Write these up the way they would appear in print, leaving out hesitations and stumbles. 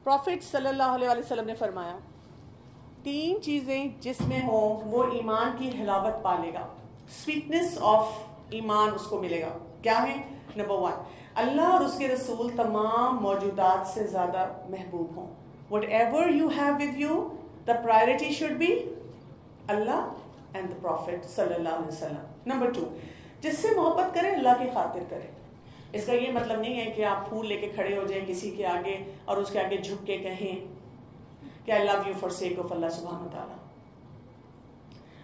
Profit صلی اللہ علیہ وسلم نے فرمایا 3 چیزیں جس میں ہوں وہ ایمان کی حلاوت پالے گا, سویٹنس آف ایمان اس کو ملے گا. کیا ہے؟ نمبر 1, اللہ اور اس کے رسول تمام موجودات سے زیادہ محبوب ہوں. Whatever you have with you, the priority should be Allah and the Prophet صلی اللہ علیہ وسلم. نمبر 2, جس سے محبت کرے اللہ کی خاطر کرے. اس کا یہ مطلب نہیں ہے کہ آپ پھول لے کے کھڑے ہو جائیں کسی کے آگے اور اس کے آگے جھک کے کہیں کہ I love you for sake of اللہ سبحانہ وتعالی.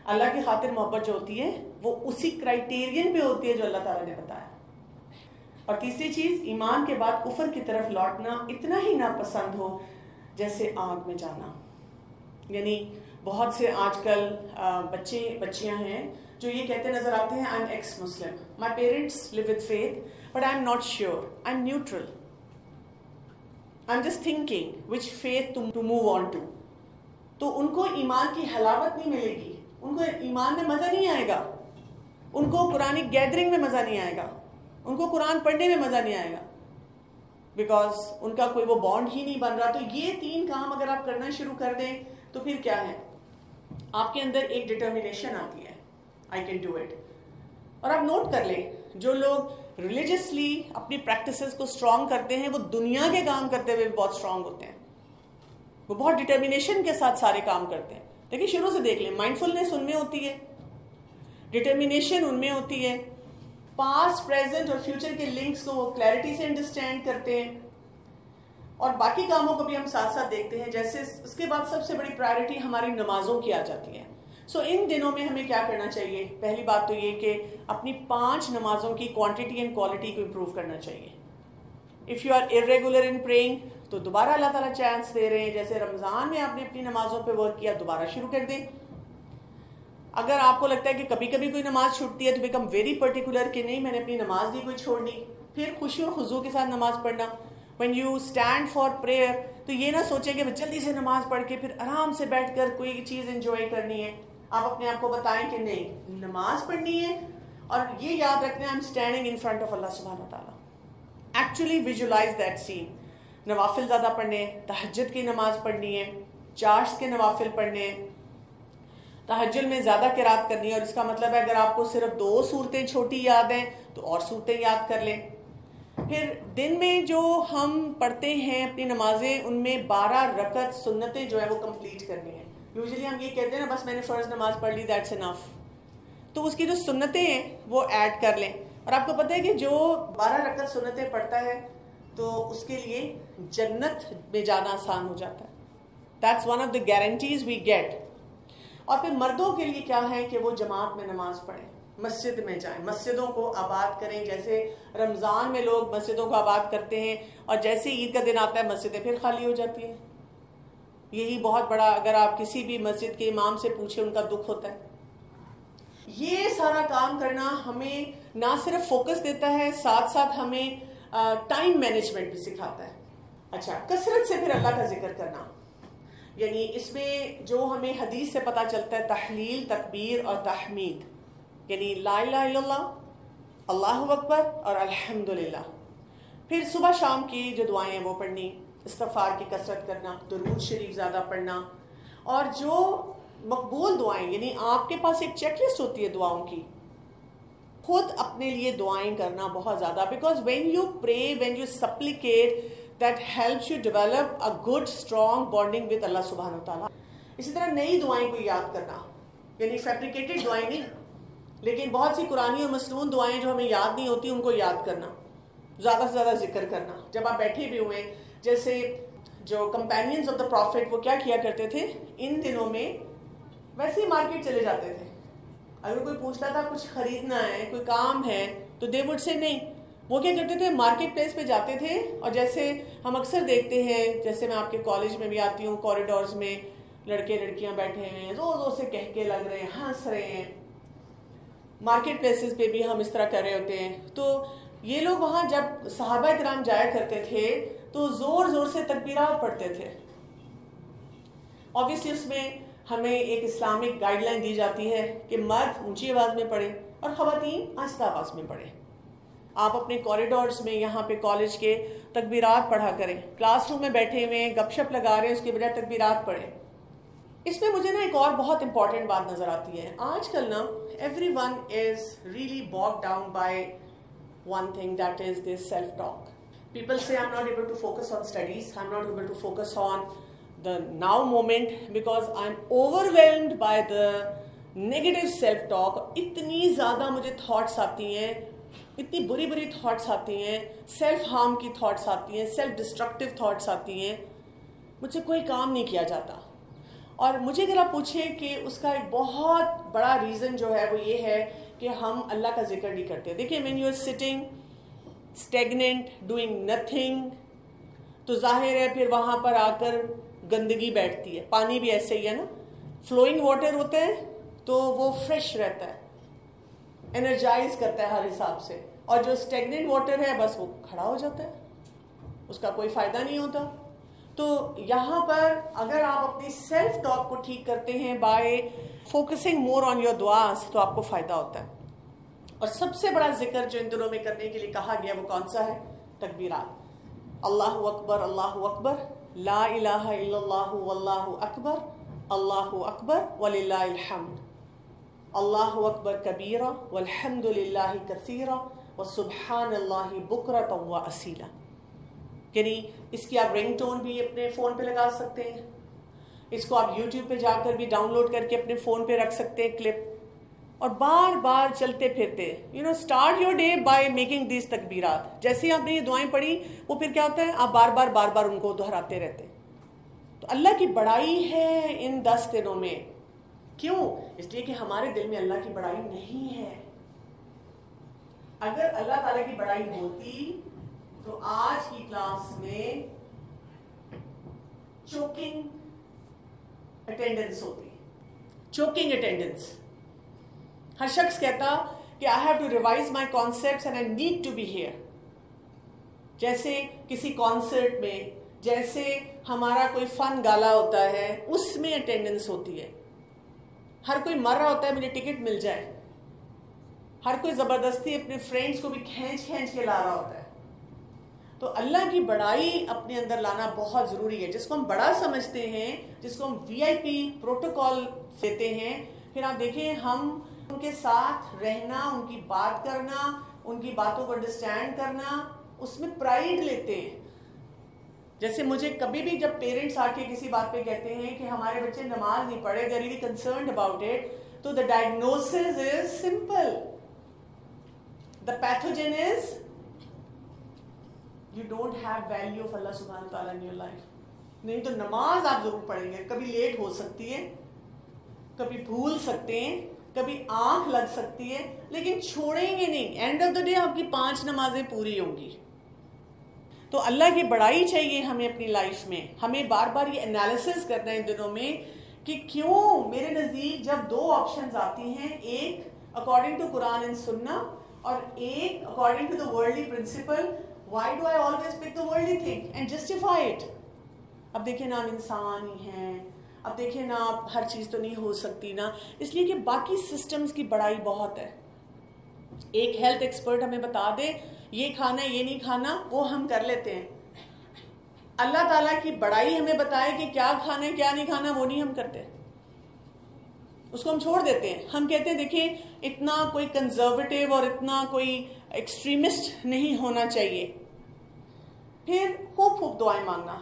اللہ کی خاطر محبت جو ہوتی ہے وہ اسی کرائٹیرین پہ ہوتی ہے جو اللہ تعالیٰ نے بتایا. اور تیسری چیز, ایمان کے بعد کفر کی طرف لوٹنا اتنا ہی ناپسند ہو جیسے آگ میں جانا. یعنی بہت سے آج کل بچیاں ہیں جو یہ کہتے نظر آتے ہیں I'm ex-Muslim. My parents live with faith, but I'm not sure. I'm neutral. I'm just thinking which faith to move on to. تو ان کو ایمان کی حلاوت نہیں ملے گی, ان کو ایمان میں مزہ نہیں آئے گا, ان کو قرآن گیدرنگ میں مزہ نہیں آئے گا, ان کو قرآن پڑھنے میں مزہ نہیں آئے گا, بیکاز ان کا کوئی وہ بانڈ ہی نہیں بن رہا. تو یہ 3 کام اگر آپ کرنا شروع کر دیں تو پھر کیا ہے, آپ کے اندر ایک ڈٹرمینیشن آتی ہے, I can do it. اور آپ نوٹ کر لیں, جو لوگ ریلیجسلی اپنی پریکٹسز کو اسٹرانگ کرتے ہیں وہ دنیا کے کام کرتے ہوئے بھی بہت اسٹرانگ ہوتے ہیں. وہ بہت ڈٹرمینیشن کے ساتھ سارے کام کرتے ہیں. لیکن شروع سے دیکھ لیں, مائنڈفلنس ان میں ہوتی ہے, ڈٹرمینیشن ان میں ہوتی ہے, پاسٹ, پریزنٹ اور فیوچر کے لنکس کو وہ کلیئرٹی سے انڈرسٹینڈ کرتے ہیں, اور باقی کاموں کو بھی ہم ساتھ ساتھ دیکھتے ہیں. جیسے اس کے بعد سب سے بڑی پرائرٹی ہماری نمازوں کی آ جاتی ہے. سو ان دنوں میں ہمیں کیا کرنا چاہیے؟ پہلی بات تو یہ کہ اپنی 5 نمازوں کی کوانٹٹی اینڈ کوالٹی کو امپروو کرنا چاہیے. If you are irregular in praying تو دوبارہ اللہ تعالیٰ چانس دے رہے ہیں. جیسے رمضان میں آپ نے اپنی نمازوں پہ ورک کیا, دوبارہ شروع کر دیں. اگر آپ کو لگتا ہے کہ کبھی کبھی کوئی نماز چھوٹتی ہے تو بیکم ویری پرٹیکولر کہ نہیں میں نے اپنی نماز نہیں کوئی چھوڑنی. پھر خوشی اور خضوع کے ساتھ نماز پڑھنا. when you stand for prayer تو یہ نہ سوچیں کہ جلدی سے نماز پڑھ کے پھر آرام سے بیٹھ کر کوئی چیز انجوائے کرنی ہے. آپ اپنے آپ کو بتائیں کہ نہیں, نماز پڑھنی ہے اور یہ یاد رکھنا ہے I'm standing in front of اللہ سبحانہ وتعالی. Actually visualize that scene. نوافل زیادہ پڑھنے, تہجد کی نماز پڑھنی ہے, چاشت کے نوافل پڑھنے, تہجد میں زیادہ قرات کرنی ہے. اور اس کا مطلب ہے اگر آپ کو صرف 2 سورتیں چھوٹی یاد ہیں تو اور سورتیں یاد کر لیں. پھر دن میں جو ہم پڑھتے ہیں اپنی نمازیں, ان میں 12 رکعت سنتیں جو ہے وہ کمپلیٹ کرنی ہیں. یوزلی ہم یہ کہتے ہیں نا بس میں نے فرض نماز پڑھ لی, دیٹس انف. تو اس کی جو سنتیں ہیں وہ ایڈ کر لیں. اور آپ کو پتہ ہے کہ جو 12 رکعت سنتیں پڑھتا ہے تو اس کے لیے جنت میں جانا آسان ہو جاتا ہے. That's one of the guarantees we get. اور پھر مردوں کے لیے کیا ہے کہ وہ جماعت میں نماز پڑھیں, مسجد میں جائیں, مسجدوں کو آباد کریں. جیسے رمضان میں لوگ مسجدوں کو آباد کرتے ہیں اور جیسے عید کا دن آتا ہے مسجدیں پھر خالی ہو جاتی ہیں. یہی بہت بڑا, اگر آپ کسی بھی مسجد کے امام سے پوچھیں ان کا دکھ ہوتا ہے. یہ سارا کام کرنا ہمیں نہ صرف فوکس دیتا ہے, ساتھ ساتھ ہمیں ٹائم مینجمنٹ بھی سکھاتا ہے. اچھا, کثرت سے پھر اللہ کا ذکر کرنا, یعنی اس میں جو ہمیں حدیث سے پتہ چلتا ہے تحلیل, تکبیر اور تحمید, یعنی لا الہ الا اللہ, اللہ اکبر اور الحمدللہ. پھر صبح شام کی جو دعائیں ہیں وہ پڑھنی, استغفار کی کثرت کرنا, درود شریف زیادہ پڑھنا, اور جو مقبول دعائیں, یعنی آپ کے پاس ایک چیک لسٹ ہوتی ہے دعاؤں کی, خود اپنے لیے دعائیں کرنا بہت زیادہ. Because when you pray, when you supplicate, that helps you develop a good strong bonding with اللہ سبحانہ وتعالی. اسی طرح نئی دعائیں کو یاد کرنا, یعنی فیبریکیٹڈ دعائیں نہیں, لیکن بہت سی قرآنی اور مسنون دعائیں جو ہمیں یاد نہیں ہوتی ان کو یاد کرنا, زیادہ سے زیادہ ذکر کرنا. جب آپ بیٹھے بھی ہوئے, جیسے جو کمپینینز آف دا پروفٹ وہ کیا کیا کرتے تھے ان دنوں میں, ویسے ہی مارکیٹ چلے جاتے تھے. اگر کوئی پوچھتا تھا کچھ خریدنا ہے, کوئی کام ہے, تو دے وڈ سے نہیں. وہ کیا کرتے تھے, مارکیٹ پلیس پہ جاتے تھے. اور جیسے ہم اکثر دیکھتے ہیں, جیسے میں آپ کے کالج میں بھی آتی ہوں, کوریڈورز میں لڑکے لڑکیاں بیٹھے ہیں, زور زور سے کہہ کے لگ رہے ہیں, ہنس رہے ہیں. مارکیٹ پلیسز پہ بھی ہم اس طرح کر رہے ہوتے ہیں. تو یہ لوگ وہاں جب صحابہ کرام جایا کرتے تھے تو زور زور سے تکبیرات پڑھتے تھے. obviously اس میں ہمیں ایک اسلامک گائیڈ لائن دی جاتی ہے کہ مرد اونچی آواز میں پڑھے اور خواتین آہستہ آواز میں پڑھے. آپ اپنے کوریڈورز میں یہاں پہ کالج کے تکبیرات پڑھا کریں. کلاس روم میں بیٹھے ہوئے گپ شپ لگا رہے ہیں، اس کے بجائے تکبیرات پڑھیں. اس میں مجھے نا ایک اور بہت امپورٹنٹ بات نظر آتی ہے. آج کل نا ایوری ون از ریئلی باگ down by one thing, that is this self talk. People say I'm not able to focus on studies, I'm not able to focus on the now moment because I'm overwhelmed by the negative self-talk. اتنی زیادہ مجھے thoughts آتی ہیں، اتنی بری بری thoughts آتی ہیں، سیلف ہارم کی تھاٹس آتی ہیں، سیلف ڈسٹرکٹیو تھاٹس آتی ہیں، مجھ سے کوئی کام نہیں کیا جاتا. اور مجھے اگر آپ پوچھیں کہ اس کا ایک بہت بڑا ریزن جو ہے وہ یہ ہے کہ ہم اللہ کا ذکر نہیں کرتے. دیکھیں when you are sitting stagnant, doing nothing, تو ظاہر ہے پھر وہاں پر آ کر گندگی بیٹھتی ہے. پانی بھی ایسے ہی ہے نا، فلوئنگ واٹر ہوتا ہے تو وہ فریش رہتا ہے، انرجائز کرتا ہے ہر حساب سے. اور جو اسٹیگننٹ واٹر ہے بس وہ کھڑا ہو جاتا ہے، اس کا کوئی فائدہ نہیں ہوتا. تو یہاں پر اگر آپ اپنی سیلف ٹاک کو ٹھیک کرتے ہیں by focusing more on your دعاز تو آپ کو فائدہ ہوتا ہے. اور سب سے بڑا ذکر جو ان دنوں میں کرنے کے لیے کہا گیا وہ کون سا ہے؟ تکبیرات. اللہ اکبر، اللہ اکبر، لا الہ الا اللہ واللہ اکبر، اللہ اکبر وللہ الحمد، اللہ اکبر کبیرہ والحمد للہ کثیرہ وسبحان اللہ بکرۃ واصیلا. یعنی اس کی آپ رنگ ٹون بھی اپنے فون پہ لگا سکتے ہیں، اس کو آپ یوٹیوب پہ جا کر بھی ڈاؤن لوڈ کر کے اپنے فون پہ رکھ سکتے ہیں کلپ، اور بار بار چلتے پھرتے start your day by making these تکبیرات. جیسے ہی آپ نے یہ دعائیں پڑھی وہ پھر کیا ہوتا ہے، آپ بار بار ان کو دہراتے رہتے. تو اللہ کی بڑائی ہے ان 10 دنوں میں. کیوں؟ اس لیے کہ ہمارے دل میں اللہ کی بڑائی نہیں ہے. اگر اللہ تعالیٰ کی بڑائی ہوتی تو آج کی کلاس میں چوکنگ اٹینڈنس ہوتی. Checking attendance. ہر شخص کہتا کہ I have to revise my concepts and I need to be here. جیسے کسی کانسرٹ میں، جیسے ہمارا کوئی فن گالا ہوتا ہے اس میں اٹینڈنس ہوتی ہے. ہر کوئی مر رہا ہوتا ہے مجھے ٹکٹ مل جائے. ہر کوئی زبردستی اپنے فرینڈز کو بھی کھینچ کے لا رہا ہوتا ہے. تو اللہ کی بڑائی اپنے اندر لانا بہت ضروری ہے. جس کو ہم بڑا سمجھتے ہیں، جس کو ہم VIP پروٹوکول دیتے ہیں، پھر آپ دیکھیں ہم ان کے ساتھ رہنا، ان کی بات کرنا، ان کی باتوں کو انڈرسٹینڈ کرنا، اس میں پرائیڈ لیتے ہیں. جیسے مجھے کبھی بھی جب پیرنٹس آ کے کسی بات پہ کہتے ہیں کہ ہمارے بچے نماز نہیں پڑھے، they are really concerned about it, تو the diagnosis is simple. The pathogen is you don't have value of Allah subhanahu wa ta'ala in your life. نہیں تو نماز آپ ضرور پڑھیں گے، کبھی لیٹ ہو سکتی ہے، کبھی بھول سکتے ہیں، کبھی آنکھ لگ سکتی ہے، لیکن چھوڑیں گے نہیں. اینڈ آف دا ڈے آپ کی 5 نمازیں پوری ہوں گی. تو اللہ کی بڑائی چاہیے ہمیں اپنی لائف میں. ہمیں بار بار یہ انالیسس کرنا ہے ان دنوں میں کہ کیوں میرے نزدیک جب 2 آپشنز آتی ہیں، ایک اکارڈنگ ٹو قرآن اینڈ سننا اور ایک according to the worldly principle, why do I always pick the worldly thing and justify it. اب دیکھیں نا ہم انسان ہی ہیں، اب دیکھیں نا آپ ہر چیز تو نہیں ہو سکتی نا، اس لیے کہ باقی سسٹمز کی بڑائی بہت ہے. ایک ہیلتھ ایکسپرٹ ہمیں بتا دے یہ کھانا یہ نہیں کھانا، وہ ہم کر لیتے ہیں. اللہ تعالیٰ کی بڑائی ہمیں بتائے کہ کیا کھانا ہے کیا نہیں کھانا، وہ نہیں ہم کرتے، اس کو ہم چھوڑ دیتے ہیں. ہم کہتے ہیں دیکھیں اتنا کوئی کنزرویٹو اور اتنا کوئی ایکسٹریمسٹ نہیں ہونا چاہیے. پھر خوب دعائیں مانگنا.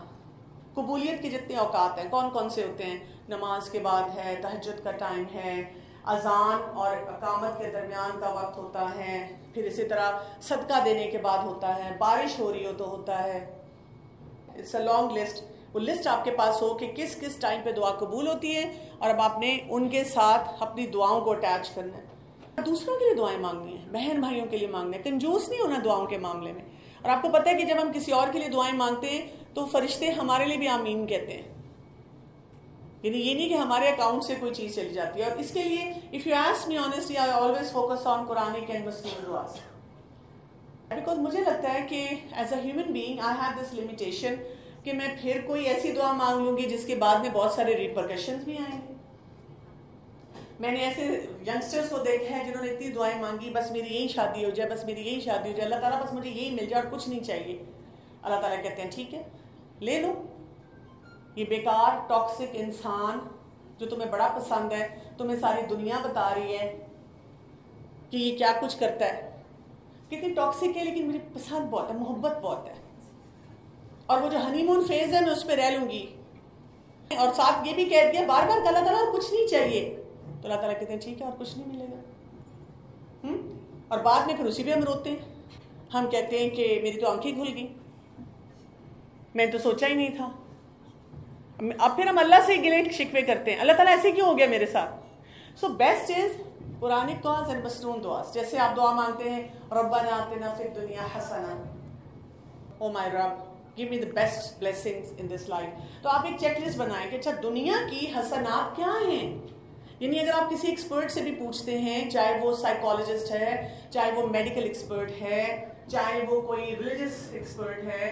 قبولیت کے جتنے اوقات ہیں کون کون سے ہوتے ہیں؟ نماز کے بعد ہے، تہجد کا ٹائم ہے، اذان اور اقامت کے درمیان کا وقت ہوتا ہے، پھر اسی طرح صدقہ دینے کے بعد ہوتا ہے، بارش ہو رہی ہو تو ہوتا ہے. It's a long list. وہ لسٹ آپ کے پاس ہو کہ کس کس ٹائم پہ دعا قبول ہوتی ہے، اور اب آپ نے ان کے ساتھ اپنی دعاؤں کو اٹیچ کرنا ہے. دوسروں کے لیے دعائیں مانگنی ہیں، بہن بھائیوں کے لیے مانگنا ہے، کنجوس نہیں ہونا دعاؤں کے معاملے میں. اور آپ کو پتہ ہے کہ جب ہم کسی اور کے لیے دعائیں مانگتے ہیں تو فرشتے ہمارے لیے بھی آمین کہتے ہیں. یعنی یہ نہیں کہ ہمارے اکاؤنٹ سے کوئی چیز چلی جاتی ہے. اور اس کے لیے if you ask me honestly I always focus on Quranic and Muslim duas. Because مجھے لگتا ہے کہ as a human being I have this limitation کہ میں پھر کوئی ایسی دعا مانگ لوں گی جس کے بعد میں بہت سارے ریپرکشنز بھی آئیں گے. میں نے ایسے ینگسٹرز کو دیکھا ہے جنہوں نے اتنی دعائیں مانگی، بس میری یہی شادی ہو جائے، بس میری یہی شادی ہو جائے، اللہ تعالیٰ بس مجھے یہی مل جائے اور کچھ نہیں چاہیے. اللہ تعالیٰ کہتے ہیں ٹھیک ہے لے لو. یہ بیکار ٹاکسک انسان جو تمہیں بڑا پسند ہے، تمہیں ساری دنیا بتا رہی ہے کہ یہ کیا کچھ کرتا ہے، کتنی ٹاکسک ہے لیکن مجھے پسند بہت ہے، محبت بہت ہے، اور وہ جو ہنی مون فیز ہے میں اس پہ رہ لوں گی. اور ساتھ یہ بھی کہہ دیا بار بار کہ اللہ تعالیٰ کچھ نہیں چاہیے، تو اللہ تعالیٰ کہتے ہیں ٹھیک ہے اور کچھ نہیں ملے گا. اور بعد میں پھر اسی پہ ہم روتے ہیں. ہم کہتے ہیں کہ میری تو آنکھیں کھل گئی، میں تو سوچا ہی نہیں تھا. اب پھر ہم اللہ سے گلے شکوے کرتے ہیں، اللہ تعالیٰ ایسے کیوں ہو گیا میرے ساتھ. سو بیسٹ از قرآنک دعاز اینڈ مسنون دعاز. جیسے آپ دعا مانگتے ہیں ربنا آتنا فی الدنیا حسنہ، او مائی رب give me the best blessings in this life. تو آپ ایک چیک لسٹ بنائیں کہ اچھا دنیا کی حسنات کیا ہیں. یعنی اگر آپ کسی ایکسپرٹ سے بھی پوچھتے ہیں، چاہے وہ سائیکالوجسٹ ہے، چاہے وہ میڈیکل ایکسپرٹ ہے، چاہے وہ کوئی ریلیجس ایکسپرٹ ہے،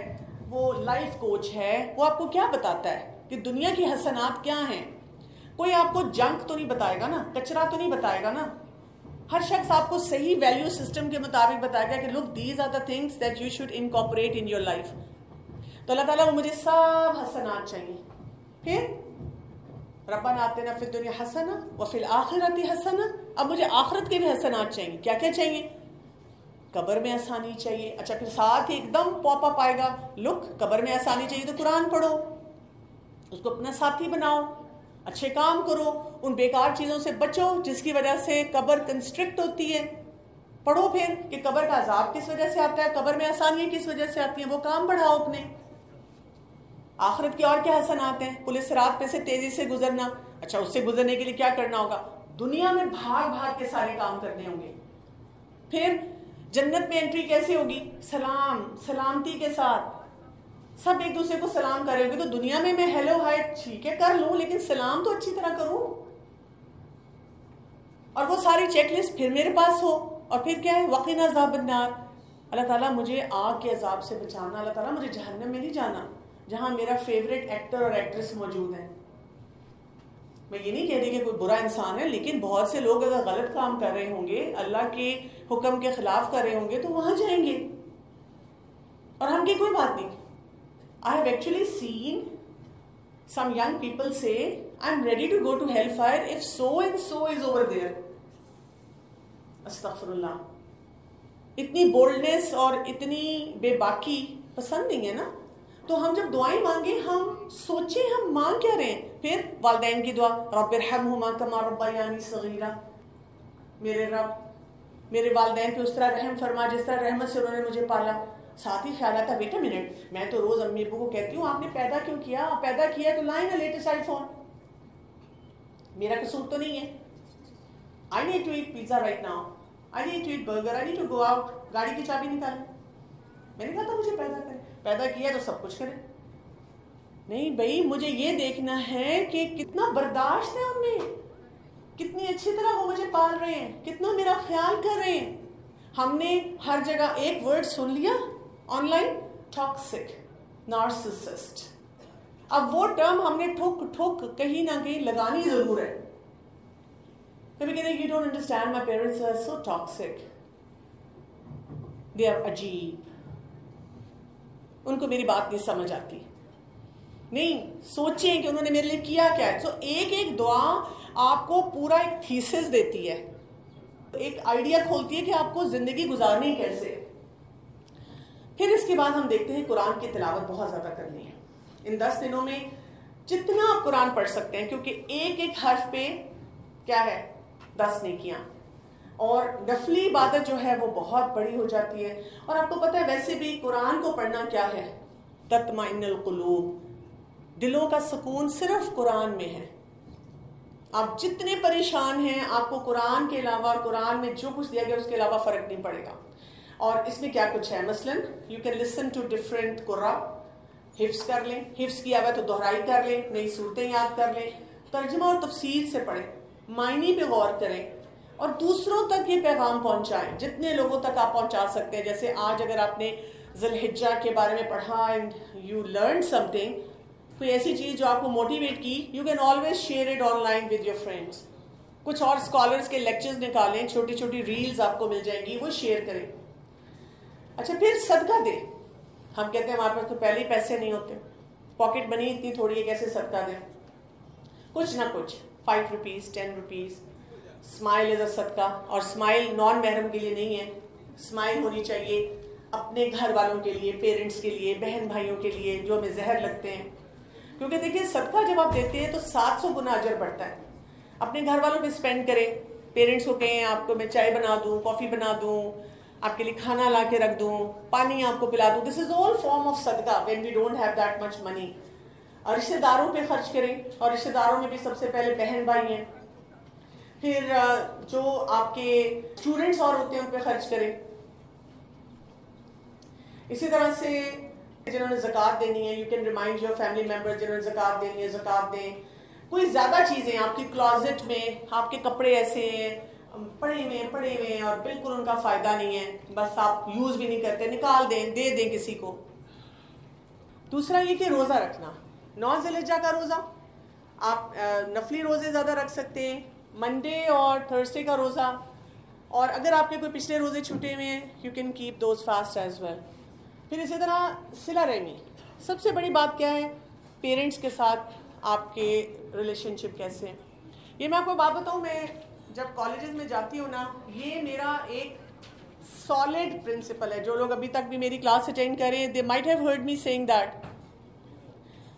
وہ لائف کوچ ہے، وہ آپ کو کیا بتاتا ہے کہ دنیا کی حسنات کیا ہیں. کوئی آپ کو جنک تو نہیں بتائے گا نا، کچرا تو نہیں بتائے گا نا. ہر شخص آپ کو صحیح ویلیو سسٹم کے مطابق بتائے گا کہ look these are the things that you should incorporate in your life. تو اللہ تعالیٰ مجھے سب حسنات چاہیے. پھر ربنا آتنا فی الدنیا حسنہ وفی الآخرۃ حسنہ. اب مجھے آخرت کے بھی حسنات چاہیے. کیا کیا چاہیے؟ قبر میں آسانی چاہیے. اچھا پھر ساتھ ہی ایک دم پاپ اپ آئے گا، لک قبر میں آسانی چاہیے تو قرآن پڑھو، اس کو اپنا ساتھی بناؤ، اچھے کام کرو، ان بیکار چیزوں سے بچو جس کی وجہ سے قبر کنسٹرکٹ ہوتی ہے. پڑھو پھر کہ قبر کا عذاب کس وجہ سے آتا ہے، قبر میں آسانیاں کس وجہ سے آتی ہیں، وہ کام بڑھاؤ اپنے. آخرت کی اور کیا حسنات ہیں؟ پل صراط پہ سے تیزی سے گزرنا. اچھا اس سے گزرنے کے لیے کیا کرنا ہوگا؟ دنیا میں بھاگ بھاگ کے سارے کام کرنے ہوں گے. پھر جنت میں انٹری کیسے ہوگی؟ سلام، سلامتی کے ساتھ سب ایک دوسرے کو سلام کرے ہوگے. تو دنیا میں ہیلو ہائے ٹھیک ہے کر لوں، لیکن سلام تو اچھی طرح کروں. اور وہ ساری چیک لسٹ پھر میرے پاس ہو. اور پھر کیا ہے؟ وقنا عذاب النار. اللہ تعالیٰ مجھے آگ کے عذاب سے بچانا. اللہ تعالیٰ مجھے جہنم میں نہیں جانا جہاں میرا فیوریٹ ایکٹر اور ایکٹریس موجود ہیں. میں یہ نہیں کہہ رہی کہ کوئی برا انسان ہے، لیکن بہت سے لوگ اگر غلط کام کر رہے ہوں گے، اللہ کے حکم کے خلاف کر رہے ہوں گے تو وہاں جائیں گے. اور ہم کی کوئی بات نہیں. I have actually seen some young people say, I'm ready to go to hellfire if so and so is over there. استغفراللہ. اتنی بولڈنس اور اتنی بے باکی پسند نہیں ہے نا. تو ہم جب دعائیں مانگیں ہم سوچیں ہم مانگ کیا رہے ہیں. پھر والدین کی دعا، رب ارحمہما کما ربیانی صغیرا. میرے رب میرے والدین پہ اس طرح رحم فرما جس طرح رحمت سے انہوں نے مجھے پالا. ساتھ ہی خیال آتا بیٹا منٹ، میں تو روز امی ابو کو کہتی ہوں آپ نے پیدا کیوں کیا، پیدا کیا تو لائیں نا لیٹسٹ آئی فون. میرا قصور تو نہیں ہے. I need to eat pizza right now. I need to eat burger. I need to go out. گاڑی کی چابی نکالیں. میں نے کہا تھا مجھے پیدا کریں، پیدا کیا تو سب کچھ کریں. نہیں بھائی، مجھے یہ دیکھنا ہے کہ کتنا برداشت ہے ان میں، کتنی اچھی طرح وہ مجھے پال رہے ہیں، کتنا میرا خیال کر رہے ہیں. ہم نے ہر جگہ ایک ورڈ سن لیا آن لائن، ٹاکسک، نارسسسٹ. اب وہ ٹرم ہم نے ٹھوک ٹھوک کہیں نہ کہیں لگانی ضرور ہے. کبھی کہتے ہیں you don't understand, my parents are so toxic, they are عجیب، ان کو میری بات نہیں سمجھ آتی. نہیں سوچیں کہ انہوں نے میرے لیے کیا کیا ہے. سو ایک ایک دعا آپ کو پورا ایک تھیسس دیتی ہے، ایک آئیڈیا کھولتی ہے کہ آپ کو زندگی گزارنی کیسے. پھر اس کے بعد ہم دیکھتے ہیں قرآن کی تلاوت بہت زیادہ کرنی ہے. ان 10 دنوں میں جتنا آپ قرآن پڑھ سکتے ہیں، کیونکہ ایک ایک حرف پہ کیا ہے 10 نیکیاں. اور نفلی عبادت جو ہے وہ بہت بڑی ہو جاتی ہے. اور آپ کو پتہ ہے ویسے بھی قرآن کو پڑھنا کیا ہے؟ تطمئن القلوب. دلوں کا سکون صرف قرآن میں ہے. آپ جتنے پریشان ہیں آپ کو قرآن کے علاوہ اور قرآن میں جو کچھ دیا گیا اس کے علاوہ فرق نہیں پڑے گا. اور اس میں کیا کچھ ہے؟ مثلا you can listen to different قرآ، حفظ کر لیں، حفظ کیا ہوا تو دہرائی کر لیں، نئی صورتیں یاد کر لیں، ترجمہ اور تفسیر سے پڑھیں، معنی پہ غور کریں اور دوسروں تک یہ پیغام پہنچائیں جتنے لوگوں تک آپ پہنچا سکتے ہیں. جیسے آج اگر آپ نے ذی الحجہ کے بارے میں پڑھا and you learn some thing, کوئی ایسی چیز جو آپ کو موٹیویٹ کی، you can always share it on line with your friends. کچھ اور اسکالرس کے لیکچرز نکالیں, چھوٹی چھوٹی ریلز آپ کو مل جائیں گی, وہ شیئر کریں. اچھا پھر صدقہ دیں. ہم کہتے ہیں ہمارے پاس تو پہلے ہی پیسے نہیں ہوتے, پاکٹ منی اتنی تھوڑی ہے, کیسے صدقہ دیں؟ کچھ نہ کچھ 5 روپیز 10 روپیز. اسمائل از اے صدقہ, اور اسمائل نان محرم کے لیے نہیں ہے. اسمائل ہونی چاہیے اپنے گھر والوں کے لیے, پیرنٹس کے لیے, بہن بھائیوں کے لیے جو ہمیں زہر لگتے ہیں. کیونکہ دیکھیں صدقہ جب آپ دیتے ہیں تو 700 گنا اجر بڑھتا ہے. اپنے گھر والوں پہ اسپینڈ کریں, پیرنٹس کو کہیں آپ کو میں چائے بنا دوں, کافی بنا دوں, آپ کے لیے کھانا لا کے رکھ دوں, پانی آپ کو پلا دوں. This is all form of صدقہ when we don't have that much money. اور رشتے داروں پہ خرچ کریں, اور رشتے داروں میں بھی سب سے پہلے بہن بھائی ہیں. پھر جو آپ کے اسٹوڈنٹس اور ہوتے ہیں ان پہ خرچ کریں. اسی طرح سے جنہوں نے زکوٰۃ دینی ہے, you can remind your family member جنہوں نے زکوٰۃ دینی ہے زکوٰۃ دیں. کوئی زیادہ چیزیں آپ کی کلازٹ میں, آپ کے کپڑے ایسے ہیں پڑے ہوئے ہیں اور بالکل ان کا فائدہ نہیں ہے, بس آپ یوز بھی نہیں کرتے, نکال دیں, دے دیں کسی کو. دوسرا یہ کہ روزہ رکھنا. 9 ذی الحجہ کا روزہ, آپ نفلی روزے زیادہ رکھ سکتے ہیں, منڈے اور تھرسڈے کا روزہ, اور اگر آپ کے کوئی پچھلے روزے چھوٹے ہوئے ہیں you can keep those fast as well. پھر اسی طرح صلہ رحمی. سب سے بڑی بات کیا ہے؟ پیرنٹس کے ساتھ آپ کے ریلیشن شپ کیسے ہیں. یہ میں آپ کو بات بتاؤں, میں جب کالجز میں جاتی ہوں نا, یہ میرا ایک سالڈ پرنسپل ہے. جو لوگ ابھی تک بھی میری کلاس اٹینڈ کریں, they might have heard me saying that.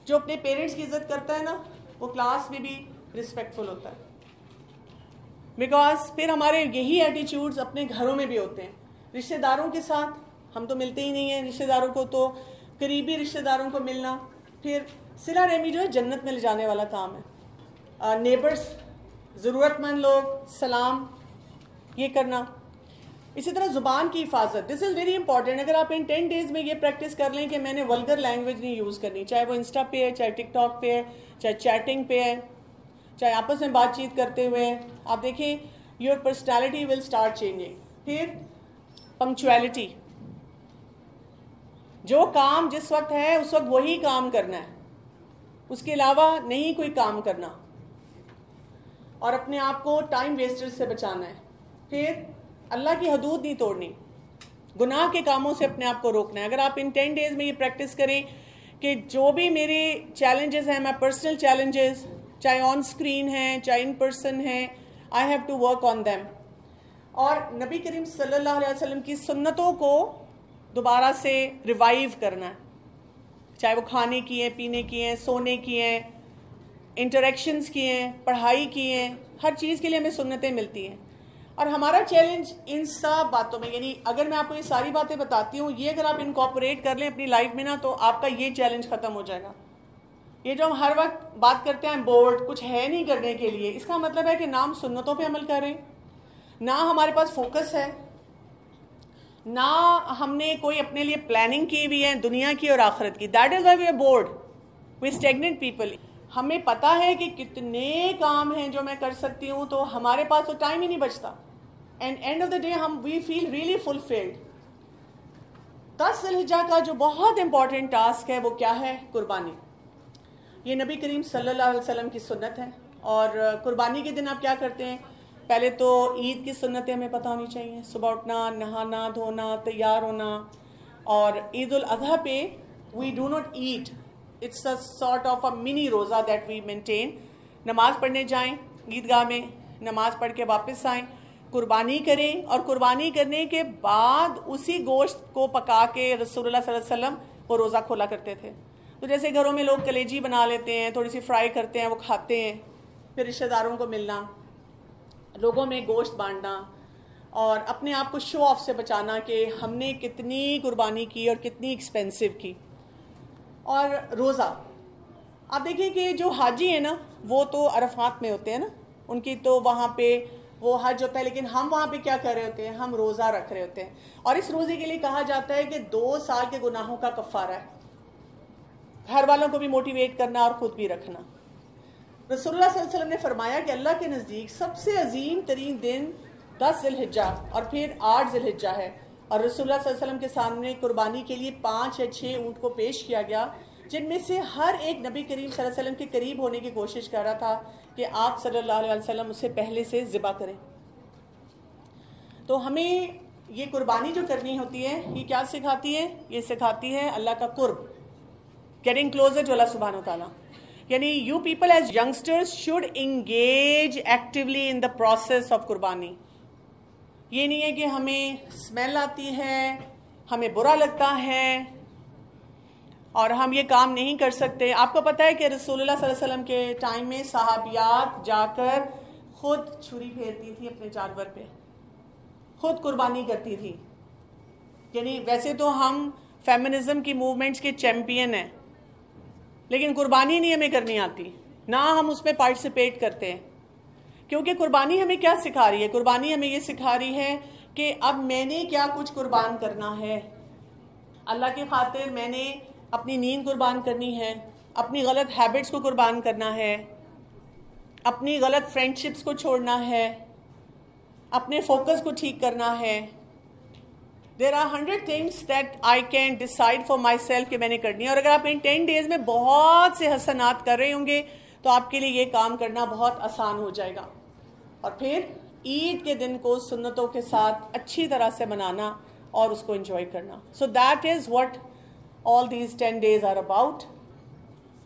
جو اپنے پیرنٹس کی عزت کرتا ہے نا, وہ کلاس میں بھی رسپیکٹفل ہوتا ہے. بیکاز پھر ہمارے یہی ایٹیچیوڈز اپنے گھروں میں بھی ہوتے ہیں. رشتے داروں کے ساتھ ہم تو ملتے ہی نہیں ہیں, رشتے داروں کو تو قریبی رشتے داروں کو ملنا. پھر صلہ رحمی جو ہے جنت میں لے جانے والا کام ہے. نیبرز, ضرورت مند لوگ, سلام یہ کرنا. اسی طرح زبان کی حفاظت, دس از ویری امپورٹنٹ. اگر آپ ان 10 days میں یہ پریکٹس کر لیں کہ میں نے ولگر لینگویج نہیں یوز کرنی, چاہے وہ انسٹا پہ ہے, چاہے ٹک ٹاک پہ ہے, چاہے چیٹنگ پہ ہے, چاہے آپس میں بات چیت کرتے ہوئے, آپ دیکھیں your personality will start changing. پھر پنکچویلٹی, جو کام جس وقت ہے اس وقت وہی کام کرنا ہے, اس کے علاوہ نہیں کوئی کام کرنا, اور اپنے آپ کو ٹائم ویسٹر سے بچانا ہے. پھر اللہ کی حدود نہیں توڑنی, گناہ کے کاموں سے اپنے آپ کو روکنا ہے. اگر آپ ان 10 days میں یہ پریکٹس کریں کہ جو بھی میرے چیلنجز ہیں, مائی پرسنل چیلنجز, چاہے آن اسکرین ہیں چاہے ان پرسن ہیں, I have to work on them. اور نبی کریم صلی اللہ علیہ وسلم کی سنتوں کو دوبارہ سے ریوائیو کرنا ہے, چاہے وہ کھانے کی ہیں, پینے کی ہیں, سونے کی ہیں, انٹریکشنز کی ہیں, پڑھائی کی ہیں, ہر چیز کے لیے ہمیں سنتیں ملتی ہیں. اور ہمارا چیلنج ان سب باتوں میں, یعنی اگر میں آپ کو یہ ساری باتیں بتاتی ہوں, یہ اگر آپ انکارپوریٹ کر لیں اپنی لائف میں نا, تو آپ کا یہ چیلنج ختم ہو جائے گا. یہ جو ہم ہر وقت بات کرتے ہیں بورڈ, کچھ ہے نہیں کرنے کے لیے, اس کا مطلب ہے کہ نہ ہم سنتوں پہ عمل کر رہے ہیں, نہ ہمارے پاس فوکس ہے, نہ ہم نے کوئی اپنے لیے پلاننگ کی ہوئی ہے دنیا کی اور آخرت کی. That is why we are bored, we stagnant people. ہمیں پتا ہے کہ کتنے کام ہیں جو میں کر سکتی ہوں, تو ہمارے پاس تو ٹائم ہی نہیں بچتا. And and of the day ہم وی فیل ریئلی فلفلڈ. 10 ذی الحجہ کا جو بہت امپورٹنٹ ٹاسک ہے وہ کیا ہے؟ قربانی. یہ نبی کریم صلی اللہ علیہ وسلم کی سنت ہے. اور قربانی کے دن آپ کیا کرتے ہیں؟ پہلے تو عید کی سنتیں ہمیں پتہ ہونی چاہیے, صبح اٹھنا, نہانا دھونا, تیار ہونا. اور عید الاضحیٰ پہ we do not eat, it's a sort of a mini روزہ دیٹ وی مینٹین. نماز پڑھنے جائیں عیدگاہ میں, نماز پڑھ کے واپس آئیں, قربانی کریں, اور قربانی کرنے کے بعد اسی گوشت کو پکا کے رسول اللہ صلی اللہ علیہ وسلم وہ روزہ کھولا کرتے تھے. تو جیسے گھروں میں لوگ کلیجی بنا لیتے ہیں, تھوڑی سی فرائی کرتے ہیں, وہ کھاتے ہیں. پھر رشتہ داروں کو ملنا, لوگوں میں گوشت بانٹنا, اور اپنے آپ کو شو آف سے بچانا کہ ہم نے کتنی قربانی کی اور کتنی ایکسپینسو کی. اور روزہ, آپ دیکھیں کہ جو حاجی ہیں نا وہ تو عرفات میں ہوتے ہیں نا, ان کی تو وہاں پہ وہ حج ہوتا ہے, لیکن ہم وہاں پہ کیا کر رہے ہوتے ہیں؟ ہم روزہ رکھ رہے ہوتے ہیں. اور اس روزے کے لیے کہا جاتا ہے کہ 2 سال کے گناہوں کا کفارہ ہے. گھر والوں کو بھی موٹیویٹ کرنا اور خود بھی رکھنا. رسول اللہ صلی اللہ علیہ وسلم نے فرمایا کہ اللہ کے نزدیک سب سے عظیم ترین دن 10 ذی الحجہ اور پھر 8 ذی الحجہ ہے. اور رسول اللہ صلی اللہ علیہ وسلم کے سامنے قربانی کے لیے 5 یا 6 اونٹ کو پیش کیا گیا, جن میں سے ہر ایک نبی کریم صلی اللہ علیہ وسلم کے قریب ہونے کی کوشش کر رہا تھا کہ آپ صلی اللہ علیہ وسلم اسے پہلے سے ذبح کریں. تو ہمیں یہ قربانی جو کرنی ہوتی ہے یہ کیا سکھاتی ہے؟ یہ سکھاتی ہے اللہ کا قرب, گیٹنگ کلوزر ٹو اللہ سبحانہ وتعالیٰ. یعنی you people as youngsters should engage actually in the process of قربانی. یہ نہیں ہے کہ ہمیں اسمیل آتی ہے, ہمیں برا لگتا ہے اور ہم یہ کام نہیں کر سکتے. آپ کو پتہ ہے کہ رسول اللہ صلی اللہ علیہ وسلم کے ٹائم میں صحابیات جا کر خود چھری پھیرتی تھی اپنے جانور پہ, خود قربانی کرتی تھی. یعنی ویسے تو ہم فیمنزم کی موومنٹس کے چیمپئن ہیں, لیکن قربانی نہیں ہمیں کرنی آتی, نہ ہم اس میں پارٹیسپیٹ کرتے ہیں. کیونکہ قربانی ہمیں کیا سکھا رہی ہے؟ قربانی ہمیں یہ سکھا رہی ہے کہ اب میں نے کیا کچھ قربان کرنا ہے. اللہ کی خاطر میں نے اپنی نیند قربان کرنی ہے, اپنی غلط ہیبٹس کو قربان کرنا ہے, اپنی غلط فرینڈشپس کو چھوڑنا ہے, اپنے فوکس کو ٹھیک کرنا ہے. There are 100 things that I can decide for myself کہ میں نے کرنی ہے. اور اگر آپ ان 10 days میں بہت سے حسنات کر رہے ہوں گے تو آپ کے لیے یہ کام کرنا بہت آسان ہو جائے گا. اور پھر عید کے دن کو سنتوں کے ساتھ اچھی طرح سے منانا اور اس کو انجوائے کرنا. So that is what all these 10 days are about.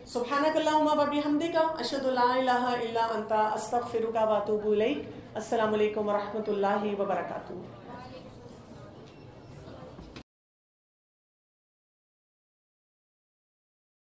سبحانک اللہم و بحمدک اشہد ان لا الہ الا انت استغفرک و اتوب الیک. السلام علیکم و رحمۃ اللہ وبرکاتہ.